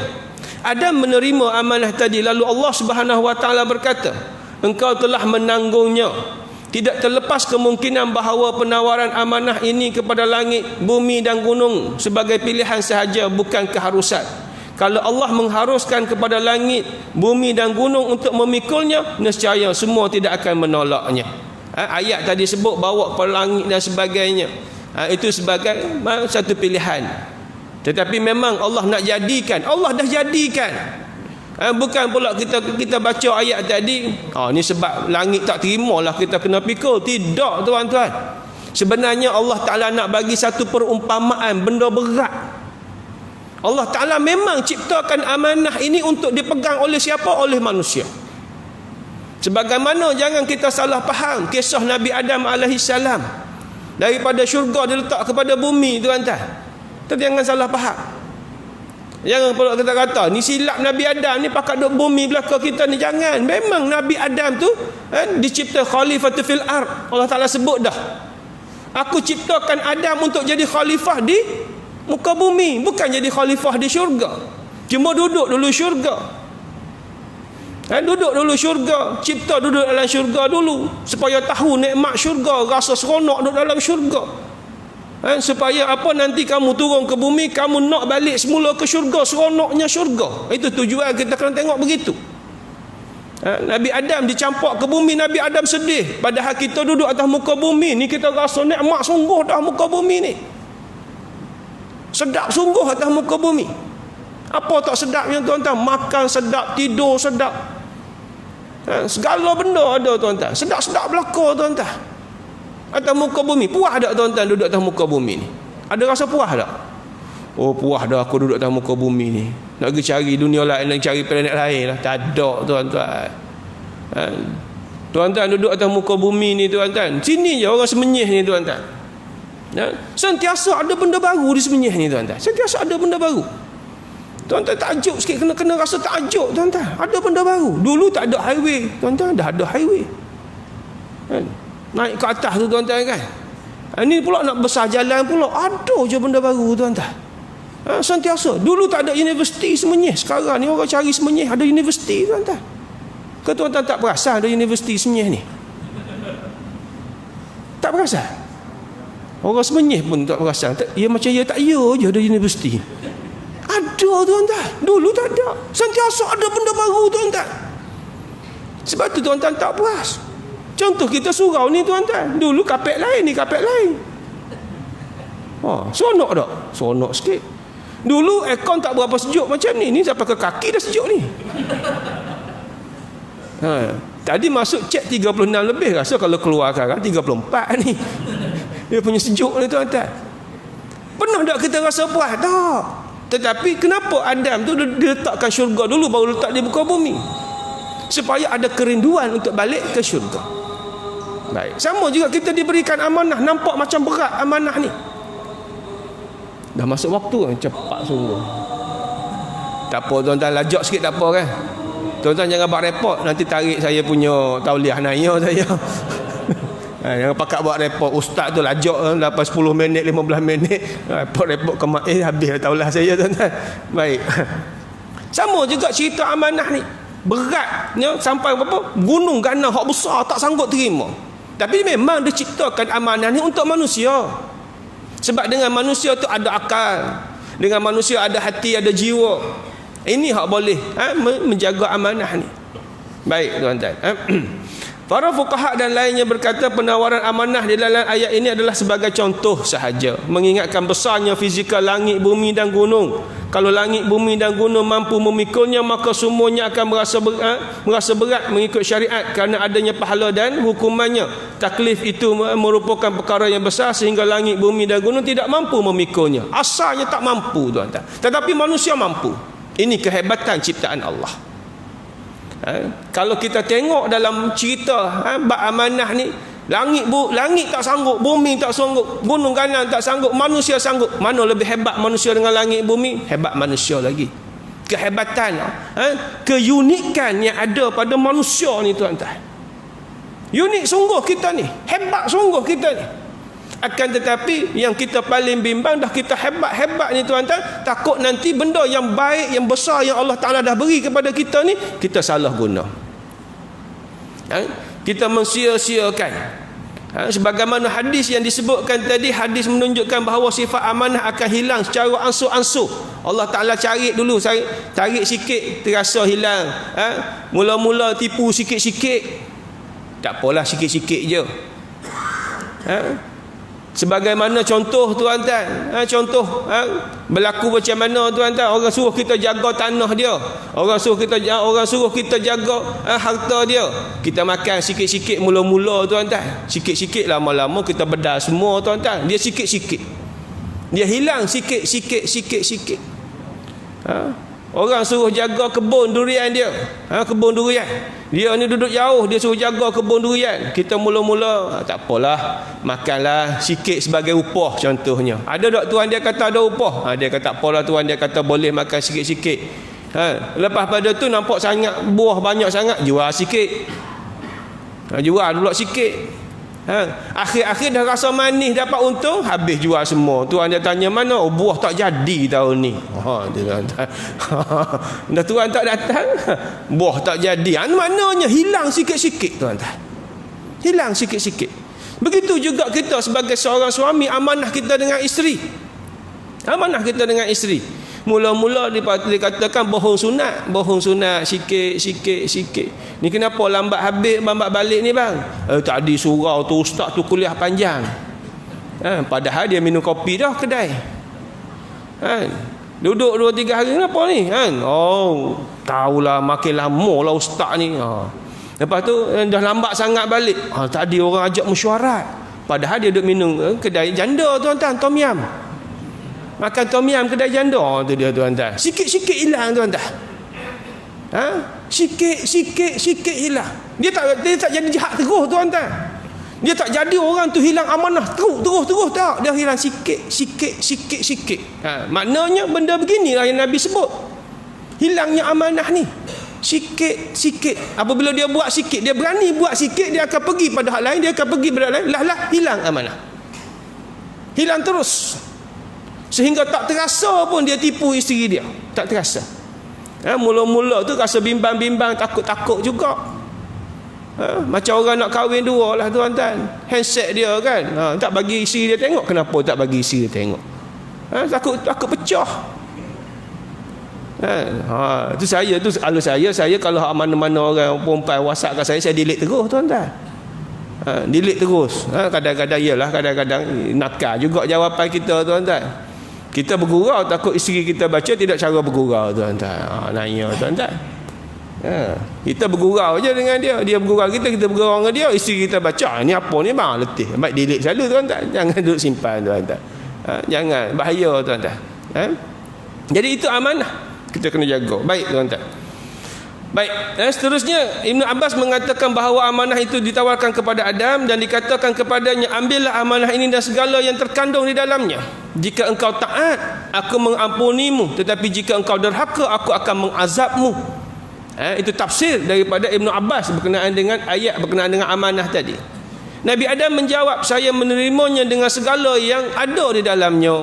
Adam menerima amanah tadi, lalu Allah Subhanahu wa taala berkata, engkau telah menanggungnya. Tidak terlepas kemungkinan bahawa penawaran amanah ini kepada langit, bumi dan gunung sebagai pilihan sahaja, bukan keharusan. Kalau Allah mengharuskan kepada langit, bumi dan gunung untuk memikulnya, nescaya semua tidak akan menolaknya. Ayat tadi sebut bawa ke langit dan sebagainya. Itu sebagai satu pilihan. Tetapi memang Allah nak jadikan, Allah dah jadikan. Bukan pula kita baca ayat tadi, ni sebab langit tak terimalah kita kena pikul. Tidak tuan-tuan. Sebenarnya Allah Ta'ala nak bagi satu perumpamaan benda berat. Allah Ta'ala memang ciptakan amanah ini untuk dipegang oleh siapa? Oleh manusia. Sebagaimana jangan kita salah faham kisah Nabi Adam AS. Daripada syurga diletak kepada bumi tuan-tuan. Kita jangan salah faham. Jangan pula kita kata ni silap Nabi Adam ni pakat duk bumi belakang kita ni. Jangan. Memang Nabi Adam tu dicipta khalifatu fil ard. Allah Ta'ala sebut dah, aku ciptakan Adam untuk jadi khalifah di muka bumi, bukan jadi khalifah di syurga. Cuma duduk dulu syurga. Duduk dulu syurga, cipta duduk dalam syurga dulu supaya tahu nikmat syurga, rasa seronok duduk dalam syurga. Supaya apa, nanti kamu turun ke bumi, kamu nak balik semula ke syurga, seronoknya syurga. Itu tujuan kita kena tengok begitu. Nabi Adam dicampak ke bumi, Nabi Adam sedih. Padahal kita duduk atas muka bumi ni, kita rasa nikmat sungguh atas muka bumi ni. Sedap sungguh atas muka bumi. Apa tak sedapnya tuan-tuan? Makan sedap, tidur sedap. Segala benda ada tuan-tuan. Sedap-sedap belaka tuan-tuan. Atas muka bumi. Puas tak tuan-tuan duduk atas muka bumi ni? Ada rasa puas tak? Oh, puas dah aku duduk atas muka bumi ni. Nak pergi cari dunia lain, nak cari planet lain lah. Tak ada tuan-tuan. Tuan-tuan duduk atas muka bumi ni tuan-tuan. Sini je orang semenyih ni tuan-tuan. Sentiasa ada benda baru di semenyih ni tuan-tuan. Sentiasa ada benda baru. Tuan-tuan takjub sikit, kena rasa takjub tuan-tuan. Ada benda baru. Dulu tak ada highway tuan-tuan, dah ada highway. Naik ke atas tu tuan-tuan kan. Ini pula nak besar jalan pula, ada je benda baru tuan-tuan. Sentiasa. Dulu tak ada universiti semenyih. Sekarang ni orang cari semenyih ada universiti tuan-tuan. Ke tuan-tuan tak perasan ada universiti semenyih ni? Tak perasan? Orang semenyih pun tak perasan. Ya macam ya tak ya je ada universiti. Ada tuan-tuan. Dulu tak ada. Sentiasa ada benda baru tuan-tuan. Sebab tu tuan-tuan tak puas. Contoh kita surau ni tuan-tuan. Dulu kapek lain ni kapek lain. Seronok tak? Seronok sikit. Dulu aircon tak berapa sejuk macam ni. Ni sampai ke kaki dah sejuk ni. Tadi masuk cek 36 lebih. Rasa kalau keluar sekarang 34 ni. Dia punya sejuk ni tuan-tuan. Pernah tak kita rasa puas? Tak. Tetapi kenapa Adam tu diletakkan syurga dulu baru letak di muka bumi? Supaya ada kerinduan untuk balik ke syurga. Baik. Sama juga kita diberikan amanah. Nampak macam berat amanah ni. Dah masuk waktu cepat sungguh. Tak apa tuan-tuan, lajak sikit tak apa kan. Tuan-tuan jangan buat repot, nanti tarik saya punya tauliah naya saya. Jangan pakat buat repot. Ustaz tu lajak lepas 10 minit 15 minit repot-repot ke mak habis taulah saya tuan-tuan. Baik. Sama juga cerita amanah ni. Beratnya sampai apa? Gunung ganang hak besar tak sanggup terima. Tapi memang diciptakan amanah ni untuk manusia. Sebab dengan manusia tu ada akal. Dengan manusia ada hati, ada jiwa. Ini hak boleh menjaga amanah ni. Baik tuan-tuan. Para fuqaha dan lainnya berkata penawaran amanah di dalam ayat ini adalah sebagai contoh sahaja, mengingatkan besarnya fizikal langit, bumi dan gunung. Kalau langit, bumi dan gunung mampu memikulnya, maka semuanya akan merasa berat mengikut syariat kerana adanya pahala dan hukumannya. Taklif itu merupakan perkara yang besar sehingga langit, bumi dan gunung tidak mampu memikulnya. Asalnya tak mampu tuan-tuan. Tetapi manusia mampu. Ini kehebatan ciptaan Allah. Kalau kita tengok dalam cerita bab amanah ni, Langit tak sanggup, bumi tak sanggup, gunung kanan tak sanggup, manusia sanggup. Mana lebih hebat manusia dengan langit bumi? Hebat manusia lagi. Kehebatan, keunikan yang ada pada manusia ni tuan-tuan. Unik sungguh kita ni, hebat sungguh kita ni. Akan tetapi yang kita paling bimbang, dah kita hebat-hebat ni tuan-tuan, takut nanti benda yang baik, yang besar yang Allah Ta'ala dah beri kepada kita ni, kita salah guna. Kita mensia-siakan. Sebagaimana hadis yang disebutkan tadi, hadis menunjukkan bahawa sifat amanah akan hilang secara ansur-ansur. Allah Ta'ala cari dulu, tarik sikit terasa hilang. Mula-mula tipu sikit-sikit, tak apalah, sikit-sikit je. Sebagaimana contoh tuan-tuan, contoh berlaku macam mana tuan-tuan, orang suruh kita jaga tanah dia, orang suruh kita jaga harta dia, kita makan sikit-sikit mula-mula tuan-tuan, sikit-sikit, lama-lama kita bedal semua tuan-tuan. Dia sikit-sikit, dia hilang sikit-sikit. Orang suruh jaga kebun durian dia, kebun durian, dia ni duduk jauh, dia suruh jaga kebun durian. Kita mula-mula tak apalah, makanlah sikit sebagai upah contohnya. Ada tak tuan dia kata ada upah? Dia kata tak apalah tuan, dia kata boleh makan sikit-sikit. Lepas pada tu nampak sangat buah banyak sangat, jual sikit. Jual dulu sikit. Akhir-akhir dah rasa manis, dapat untung, habis jual semua. Tuan dia tanya mana? Buah tak jadi tahun ni. Dah tuan tak datang, buah tak jadi. Maknanya hilang sikit-sikit tuan-tuan. Hilang sikit-sikit. Begitu juga kita sebagai seorang suami, amanah kita dengan isteri. Amanah kita dengan isteri. Mula-mula dikatakan bohong sunat sikit. Ni kenapa lambat habis, lambat balik ni bang? Tadi surau tu ustaz tu kuliah panjang. Padahal dia minum kopi dah kedai. Duduk 2-3 hari, kenapa ni? Oh, tahulah makin lama lah ustaz ni. Lepas tu dah lambat sangat balik. Tadi orang ajak mesyuarat. Padahal dia duduk minum kedai janda tuan-tuan, tom yam. Makan tom yam kedai janda tu dia tuan-tuan. Sikit-sikit hilang tuan-tuan. Sikit-sikit hilang. Dia tak jadi jahat terus tuan-tuan. Dia tak jadi orang tu hilang amanah terus tak. Dia hilang sikit. Maknanya benda beginilah yang Nabi sebut. Hilangnya amanah ni. Sikit. Apabila dia buat sikit, dia berani buat sikit, dia akan pergi pada hal lain, lah hilang amanah. Hilang terus. Sehingga tak terasa pun dia tipu isteri dia. Tak terasa. Mula-mula tu rasa bimbang-bimbang, takut-takut juga. Macam orang nak kahwin dua lah tuan-tuan. Handset dia kan, tak bagi isteri dia tengok. Kenapa tak bagi isteri dia tengok? Takut pecah. Tu saya tu, kalau saya kalau mana-mana orang perempuan WhatsApp kat saya delete terus tuan-tuan. Delete terus. Kadang-kadang nakal juga jawapan kita tuan-tuan. Kita bergurau, takut isteri kita baca tidak cara bergurau tuan-tuan. Nanya tuan-tuan. Kita bergurau je dengan dia, dia bergurau kita bergurau dengan dia. Isteri kita baca, ni apa ni bang, letih. Baik delete selalu tuan-tuan. Jangan duduk simpan tuan-tuan. Jangan, bahaya tuan-tuan. Jadi itu amanah, kita kena jaga. Baik tuan-tuan. Baik, seterusnya Ibn Abbas mengatakan bahawa amanah itu ditawarkan kepada Adam dan dikatakan kepadanya, ambillah amanah ini dan segala yang terkandung di dalamnya. Jika engkau taat, aku mengampunimu, tetapi jika engkau derhaka, aku akan mengazabmu. Itu tafsir daripada Ibn Abbas berkenaan dengan ayat berkenaan dengan amanah tadi. Nabi Adam menjawab, saya menerimanya dengan segala yang ada di dalamnya.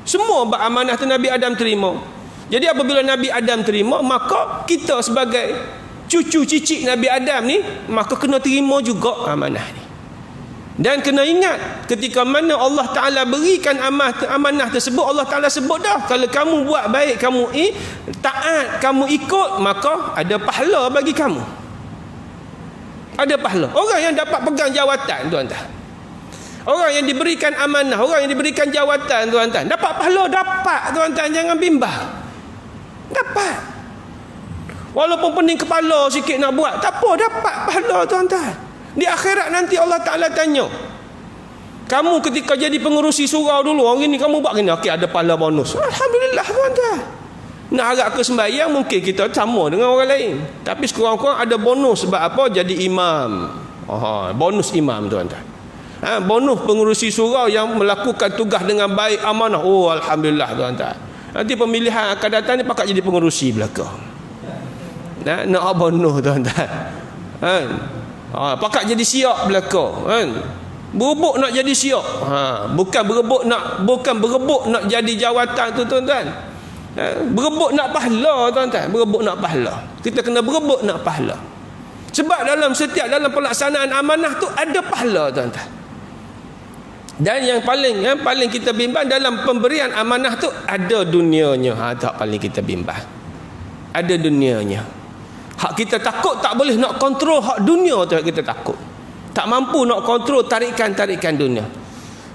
Semua amanah itu Nabi Adam terima. Jadi apabila Nabi Adam terima, maka kita sebagai cucu cicit Nabi Adam ni, maka kena terima juga amanah ni. Dan kena ingat, ketika mana Allah Ta'ala berikan amanah tersebut, Allah Ta'ala sebut dah, kalau kamu buat baik, kamu taat, kamu ikut, maka ada pahala bagi kamu. Ada pahala. Orang yang dapat pegang jawatan tuan-tuan, orang yang diberikan amanah, orang yang diberikan jawatan tuan-tuan, dapat pahala, dapat tuan-tuan, jangan bimbang. Dapat. Walaupun pening kepala sikit nak buat, tak apa, dapat pahala tuan-tuan. Di akhirat nanti Allah Ta'ala tanya, kamu ketika jadi pengerusi surau dulu, hari ni kamu buat gini, okey, ada pahala bonus. Alhamdulillah tuan-tuan. Nak harap ke sembahyang, mungkin kita sama dengan orang lain, tapi sekurang-kurang ada bonus. Sebab apa? Jadi imam. Bonus imam tuan-tuan. Bonus pengurusi surau yang melakukan tugas dengan baik, amanah. Oh, alhamdulillah tuan-tuan. Nanti pemilihan akan datang ni pakat jadi pengurusi belakang. Nak bonus tuan-tuan. Pakat jadi siap belakang kan. Berebut nak jadi siap. Bukan berebut nak jadi jawatan tu tuan-tuan. Berebut nak pahala tuan-tuan. Berebut nak pahala. Kita kena berebut nak pahala. Sebab dalam pelaksanaan amanah tu ada pahala tuan-tuan. Dan yang paling kita bimbang dalam pemberian amanah tu ada dunianya. Tak paling kita bimbang. Ada dunianya. Hak kita takut tak boleh nak kontrol hak dunia tu kita takut. Tak mampu nak kontrol tarikan dunia.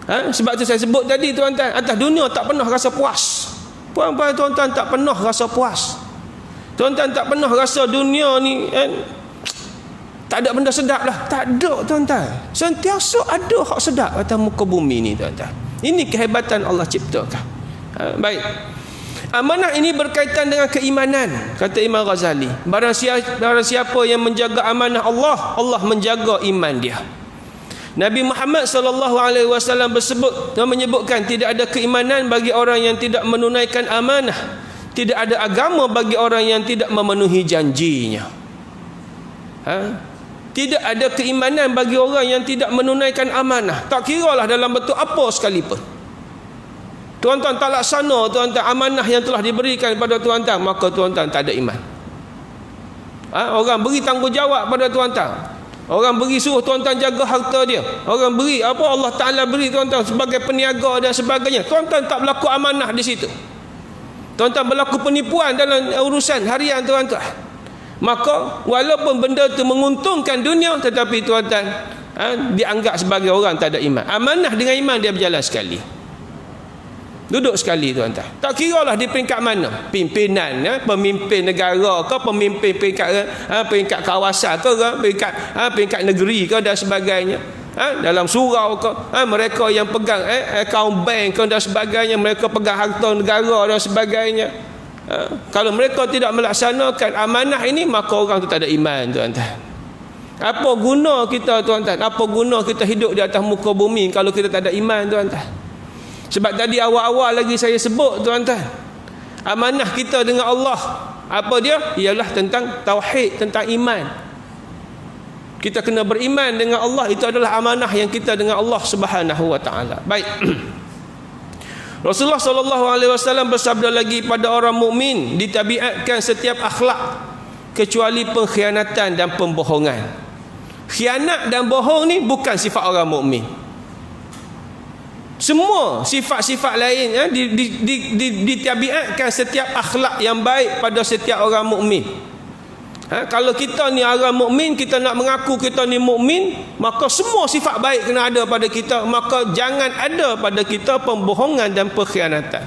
Sebab tu saya sebut tadi tuan-tuan, atas dunia tak pernah rasa puas. Puan-puan tuan-tuan tak pernah rasa puas. Tuan-tuan tak pernah rasa dunia ni tak ada benda sedap lah. Tak ada tuan-tuan. Sentiasa ada hak sedap atas muka bumi ni tuan-tuan. Ini kehebatan Allah ciptakan. Baik. Amanah ini berkaitan dengan keimanan, kata Imam Ghazali. Barang siapa yang menjaga amanah Allah, Allah menjaga iman dia. Nabi Muhammad SAW menyebutkan tidak ada keimanan bagi orang yang tidak menunaikan amanah. Tidak ada agama bagi orang yang tidak memenuhi janjinya. Tidak ada keimanan bagi orang yang tidak menunaikan amanah. Tak kiralah dalam bentuk apa sekalipun. Tuan-tuan tak laksana tuan-tuan amanah yang telah diberikan kepada tuan-tuan, maka tuan-tuan tak ada iman. Orang beri tanggungjawab pada tuan-tuan. Orang beri suruh tuan-tuan jaga harta dia. Orang beri apa Allah Ta'ala beri tuan-tuan sebagai peniaga dan sebagainya. Tuan-tuan tak berlaku amanah di situ. Tuan-tuan berlaku penipuan dalam urusan harian tuan-tuan. Maka walaupun benda itu menguntungkan dunia, tetapi tuan-tuan dianggap sebagai orang tak ada iman. Amanah dengan iman dia berjalan sekali. Duduk sekali tuan-tuan. Tak kiralah di peringkat mana. Pimpinan, pemimpin negara ke, pemimpin peringkat kawasan ke, peringkat negeri ke dan sebagainya. Dalam surau ke, mereka yang pegang akaun bank ke dan sebagainya, mereka pegang harta negara dan sebagainya. Kalau mereka tidak melaksanakan amanah ini, maka orang itu tak ada iman tuan-tuan. Apa guna kita tuan-tuan? Apa guna kita hidup di atas muka bumi kalau kita tak ada iman tuan-tuan? Sebab tadi awal-awal lagi saya sebut tuan-tuan, amanah kita dengan Allah, apa dia? Ialah tentang tauhid, tentang iman. Kita kena beriman dengan Allah. Itu adalah amanah yang kita dengan Allah Subhanahu wa taala. Baik. Rasulullah SAW bersabda lagi, pada orang mukmin ditabiatkan setiap akhlak kecuali pengkhianatan dan pembohongan. Khianat dan bohong ni bukan sifat orang mukmin. Semua sifat-sifat lain ditabiatkan setiap akhlak yang baik pada setiap orang mukmin. Kalau kita ni orang mukmin, kita nak mengaku kita ni mukmin, maka semua sifat baik kena ada pada kita. Maka jangan ada pada kita pembohongan dan pengkhianatan.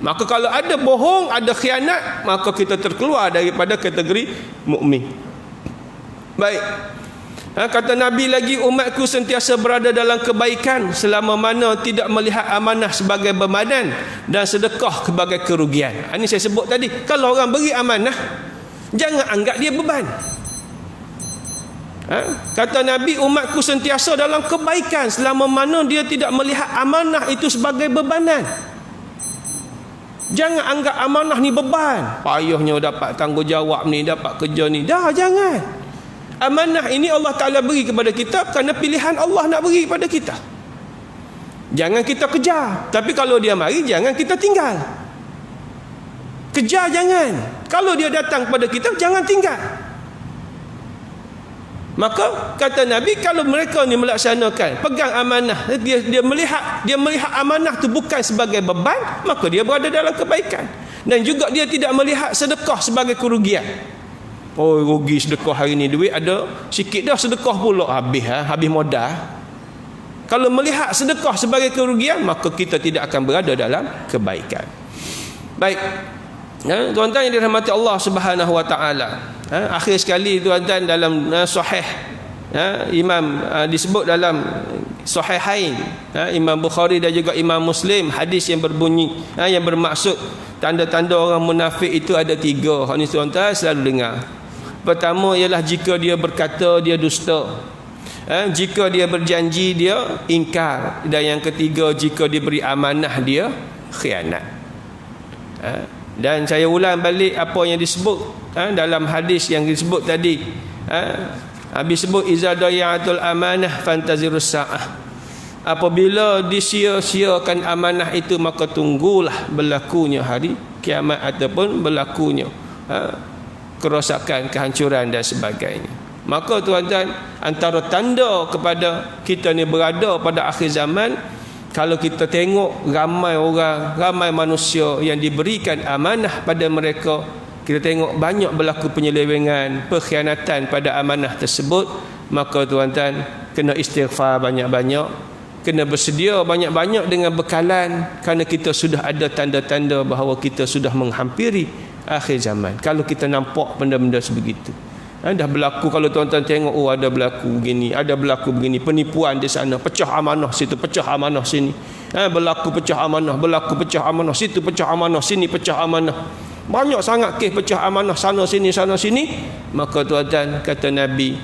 Maka kalau ada bohong, ada khianat, maka kita terkeluar daripada kategori mukmin. Baik. Kata Nabi lagi, umatku sentiasa berada dalam kebaikan selama mana tidak melihat amanah sebagai bebanan dan sedekah sebagai kerugian. Ini saya sebut tadi, kalau orang beri amanah, jangan anggap dia beban. Kata Nabi, umatku sentiasa dalam kebaikan selama mana dia tidak melihat amanah itu sebagai bebanan. Jangan anggap amanah ni beban. Payahnya dapat tanggungjawab ni, dapat kerja ni. Dah, jangan. Amanah ini Allah Ta'ala beri kepada kita kerana pilihan Allah nak beri kepada kita. Jangan kita kejar. Tapi kalau dia mari, jangan kita tinggal. Kejar jangan. Kalau dia datang kepada kita, jangan tinggal. Maka kata Nabi, kalau mereka ni melaksanakan, pegang amanah, dia melihat amanah tu bukan sebagai beban, maka dia berada dalam kebaikan. Dan juga dia tidak melihat sedekah sebagai kerugian. Oh, rugi sedekah hari ni, duit ada sikit dah sedekah pula, habis modal. Kalau melihat sedekah sebagai kerugian, maka kita tidak akan berada dalam kebaikan. Baik. Tuan-tuan yang dirahmati Allah Subhanahu wa taala. Akhir sekali tuan-tuan, dalam sahih Imam disebut dalam Sahihain, Imam Bukhari dan juga Imam Muslim, hadis yang berbunyi yang bermaksud tanda-tanda orang munafik itu ada 3. Hak ni tuan-tuan selalu dengar. Pertama ialah jika dia berkata dia dusta. Jika dia berjanji, dia ingkar. Dan yang ketiga, jika diberi amanah, dia khianat. Dan saya ulang balik apa yang disebut dalam hadis yang disebut tadi. Habis sebut iza dayatul amanah fantazirus sa'ah. Apabila disia-siakan amanah itu, maka tunggulah berlakunya hari kiamat ataupun berlakunya kerosakan, kehancuran dan sebagainya. Maka tuan-tuan, antara tanda kepada kita ni berada pada akhir zaman, kalau kita tengok ramai orang, ramai manusia yang diberikan amanah pada mereka, kita tengok banyak berlaku penyelewengan, pengkhianatan pada amanah tersebut, maka tuan-tuan kena istighfar banyak-banyak, kena bersedia banyak-banyak dengan bekalan, kerana kita sudah ada tanda-tanda bahawa kita sudah menghampiri akhir zaman. Kalau kita nampak benda-benda sebegitu, dah berlaku, kalau tuan-tuan tengok, ada berlaku begini, ada berlaku begini, penipuan di sana, pecah amanah situ, pecah amanah sini, berlaku pecah amanah, berlaku pecah amanah situ, pecah amanah sini, pecah amanah, banyak sangat kes pecah amanah sana sini, maka tuan-tuan, kata Nabi,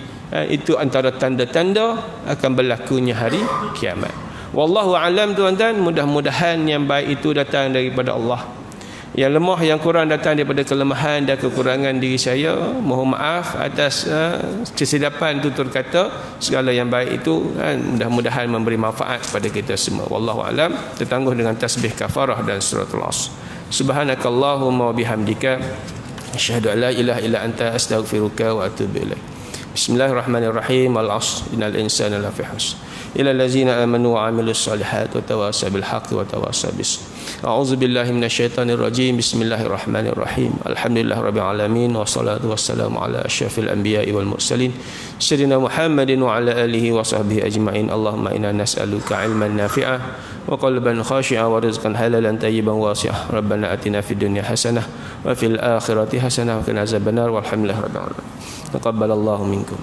itu antara tanda-tanda akan berlakunya hari kiamat. Wallahu alam tuan-tuan, mudah-mudahan yang baik itu datang daripada Allah. Yang lemah, yang kurang datang daripada kelemahan dan kekurangan diri saya. Mohon maaf atas kesilapan tutur kata. Segala yang baik itu mudah-mudahan memberi manfaat kepada kita semua. Wallahu alam. Tertangguh dengan tasbih kafarah dan suratul Asr. Subhanakallahumma wa bihamdika asyhadu an la ilaha illa anta astaghfiruka wa atubu ilaik. Bismillahirrahmanirrahim. Al-'asr innal insana lafi khusr illa allazina amanu wa 'amilus solihat wa tawasaw bil haqqi wa tawasaw bis. A'udzu billahi minasyaitonir rajim. Bismillahirrahmanirrahim. Alhamdulillahirabbil alamin wassalatu wassalamu ala asyrafil anbiya'i wal mursalin sayyidina Muhammadin wa ala alihi wa sahbihi ajma'in. Allahumma inna nas'aluka 'ilman nafi'ah wa qalban khashi'an wa rizqan halalan tayyiban wasi'ah. Rabbana atina fid dunya hasanah wa fil akhirati hasanah wa qina azabannar. Walhamdulillahirabbil alamin. Taqabbalallahu minkum.